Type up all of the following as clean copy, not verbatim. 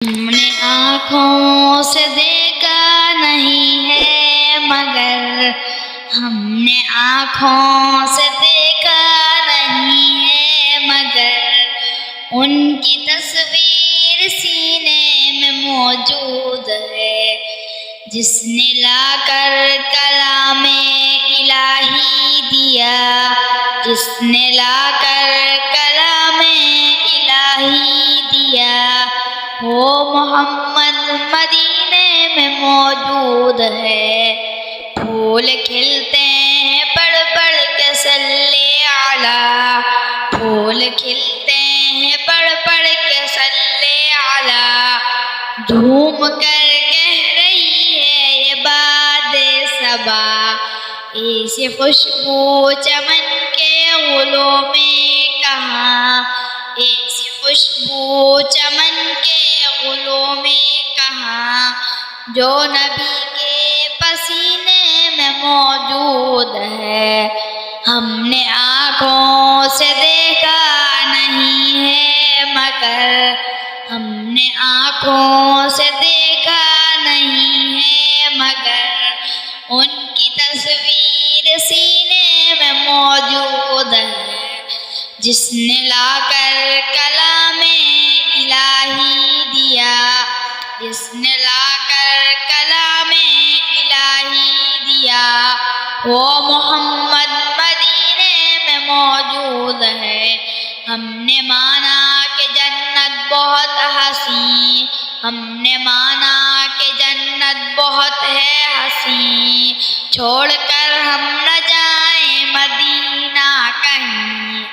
ہم نے آنکھوں سے دیکھا نہیں ہے مگر ہم نے آنکھوں سے دیکھا نہیں ہے مگر ان کی تصویر سینے میں موجود ہے، جس نے لا کر کلام الہی دیا، جس نے لا کر کلام الہی دیا، وہ محمد مدینے میں موجود ہے۔ پھول کھلتے ہیں پڑھ پڑھ کے صلی علی، پھول کھلتے ہیں پڑھ پڑھ کے صلی علی، جھوم کر کہہ رہی ہے یہ باد صبا، ایسی خوشبو چمن کے غلوں میں کہاں، ایسی خوشبو چمن کے غلوں میں کہاں، جو نبی کے پسینے میں موجود ہے۔ ہم نے آنکھوں سے دیکھا نہیں ہے مگر ہم نے آنکھوں سے دیکھا نہیں ہے مگر ان کی تصویر سینے میں موجود ہے، جس نے لا کر کلام الہی دیا، جس نے لا کر کلام الہی دیا، وہ محمد مدینے میں موجود ہے۔ ہم نے مانا کہ جنت بہت حسین، ہم نے مانا کہ جنت بہت ہے حسین، چھوڑ کر ہم نہ جائیں مدینہ کہیں،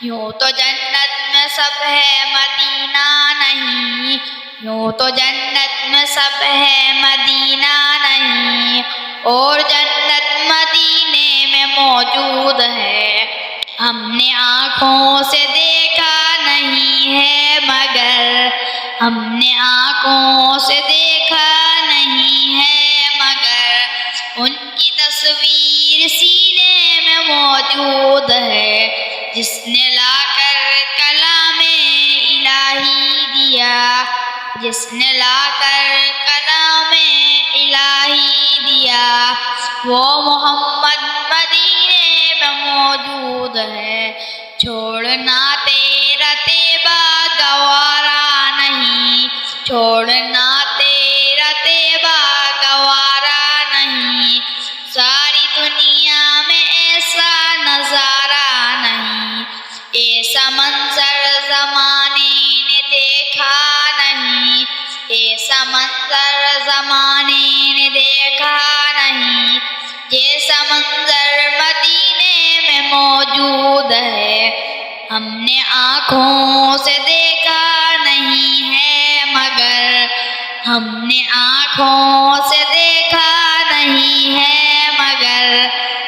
یوں تو جنت میں سب ہے مدینہ نہیں، یوں تو جنت میں سب ہے مدینہ نہیں، اور جنت مدینے میں موجود ہے۔ ہم نے آنکھوں سے دیکھا نہیں ہے مگر ہم نے آنکھوں سے دیکھا نہیں ہے مگر ان کی تصویر سینے میں موجود ہے، جس نے لا کر کلام الہی دیا، جس نے لا کر کلام الہی دیا، وہ محمد مدینے میں موجود ہے۔ چھوڑنا تیرا طیبہ گوارا نہیں، چھوڑنا تیرا طیبہ گوارا نہیں، ساری دنیا میں ایسا نظارہ نہیں، ایسا منظر زمانے نے دیکھا نہیں، ایسا منظر زمانے نے دیکھا نہیں، جیسا منظر مدینے میں موجود ہے۔ ہم نے آنکھوں سے دیکھا نہیں ہے مگر ہم نے آنکھوں سے دیکھا نہیں ہے مگر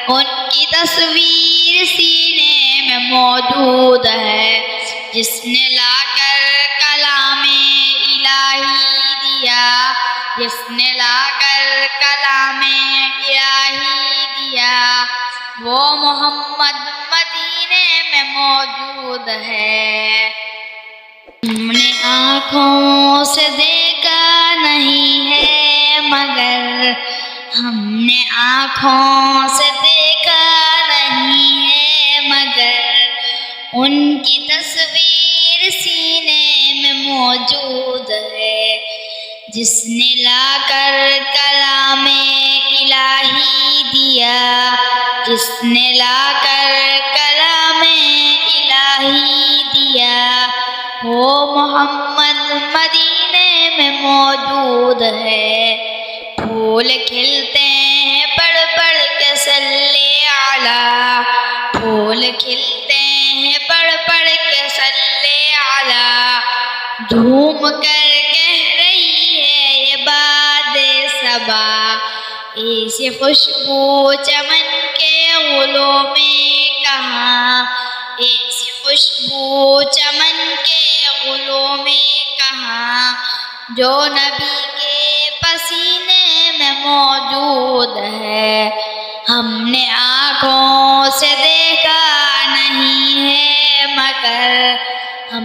ان کی تصویر سینے میں موجود ہے، جس نے لا کر کلام الہی دیا، جس نے لا کر کلام الہی دیا، وہ محمد مدینے میں موجود ہے۔ ہم نے آنکھوں سے دیکھا نہیں ہے مگر ہم نے آنکھوں سے دیکھا نہیں ہے مگر ان کی تصویر سینے میں موجود ہے، جس نے لا کر کلام الہی دیا، جس نے لا کر کلام الہی دیا، وہ محمد مدینے میں موجود ہے۔ پھول کھلتے ہیں پڑھ پڑھ کے صلی علی، پھول کھلتے ہیں پڑھ پڑھ کے صلی علی، جھوم کر کہہ رہی ہے یہ باد صبا، ایسی خوشبو چمن کے غلوں میں کہاں، ایسی خوشبو چمن کے غلوں میں کہاں، جو نبی کے پسینے میں موجود ہے۔ ہم نے آنکھوں سے دیکھا نہیں ہے مگر ہم